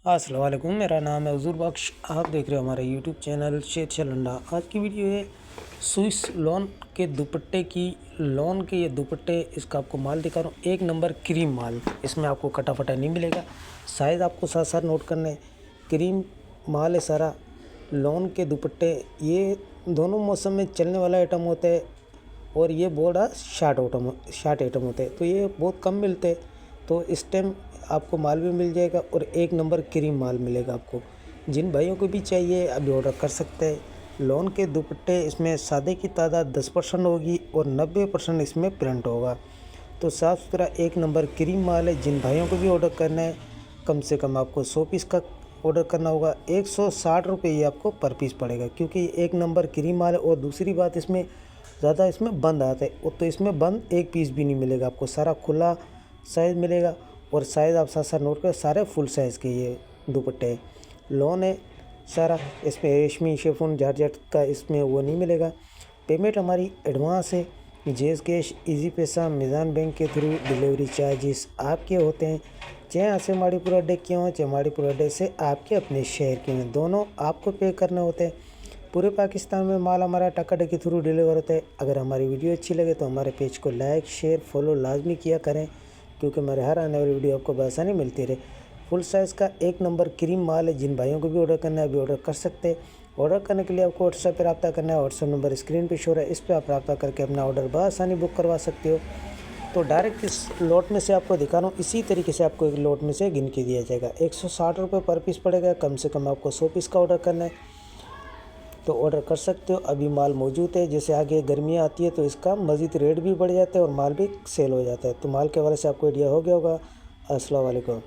अस्सलाम वालेकुम, मेरा नाम है हज़ूर बख्श। आप देख रहे हो हमारा यूट्यूब चैनल शेर चलंडा। आज की वीडियो है स्विस लोन के दुपट्टे की। लोन के ये दुपट्टे, इसका आपको माल दिखा रहा हूँ। एक नंबर क्रीम माल, इसमें आपको कटा फटा नहीं मिलेगा। साइज़ आपको साथ साथ नोट करने। क्रीम माल है सारा। लोन के दुपट्टे ये दोनों मौसम में चलने वाला आइटम होता है और ये बड़ा शार्ट आइटम होते हैं, तो ये बहुत कम मिलते हैं। तो इस टाइम आपको माल भी मिल जाएगा और एक नंबर क्रीम माल मिलेगा आपको। जिन भाइयों को भी चाहिए अभी ऑर्डर कर सकते हैं। लोन के दुपट्टे इसमें सादे की तादाद 10% होगी और 90% इसमें प्रिंट होगा। तो साफ़ सुथरा एक नंबर क्रीम माल है। जिन भाइयों को भी ऑर्डर करना है, कम से कम आपको 100 पीस का ऑर्डर करना होगा। 160 रुपये ये आपको पर पीस पड़ेगा, क्योंकि एक नंबर क्रीम माल है। और दूसरी बात, इसमें ज़्यादा इसमें बंद आता है, तो इसमें बंद एक पीस भी नहीं मिलेगा आपको, सारा खुला साइज़ मिलेगा। और साइज़ आप साथ साथ नोट कर, सारे फुल साइज़ के ये दुपट्टे हैं। लोन है सारा, इसमें रेशमी शिफॉन जॉर्जेट का इसमें वो नहीं मिलेगा। पेमेंट हमारी एडवांस है। जेज कैश, इजी पैसा, मिज़ान बैंक के थ्रू डिलीवरी चार्जेस आपके होते हैं। चाहे यहाँ से माड़ीपुर अड्डे के हों, चाहे माड़ीपुर अड्डे से आपके अपने शहर के हों, दोनों आपको पे करने होते हैं। पूरे पाकिस्तान में माल हमारा टकाटक के थ्रू डिलीवर होता है। अगर हमारी वीडियो अच्छी लगे तो हमारे पेज को लाइक शेयर फॉलो लाजमी किया करें, क्योंकि हमारे हर आने वाली वीडियो आपको बआसानी मिलती रहे। फुल साइज़ का एक नंबर क्रीम माल है। जिन भाइयों को भी ऑर्डर करना है अभी ऑर्डर कर सकते हैं। ऑर्डर करने के लिए आपको व्हाट्सएप पर रब्ता करना है। व्हाट्सएप नंबर स्क्रीन पे शो है, इस पर आप रब्ता करके अपना ऑर्डर बआसानी बुक करवा सकते हो। तो डायरेक्ट इस लॉट में से आपको दिखा रहा हूँ, इसी तरीके से आपको एक लॉट में से गिन के दिया जाएगा। 160 रुपये पर पीस पड़ेगा। कम से कम आपको 100 पीस का ऑर्डर करना है, तो ऑर्डर कर सकते हो। अभी माल मौजूद है। जैसे आगे गर्मियाँ आती है तो इसका मज़ीद रेट भी बढ़ जाता है और माल भी सेल हो जाता है। तो माल के हवाले से आपको आइडिया हो गया होगा। अस्सलाम वालेकुम।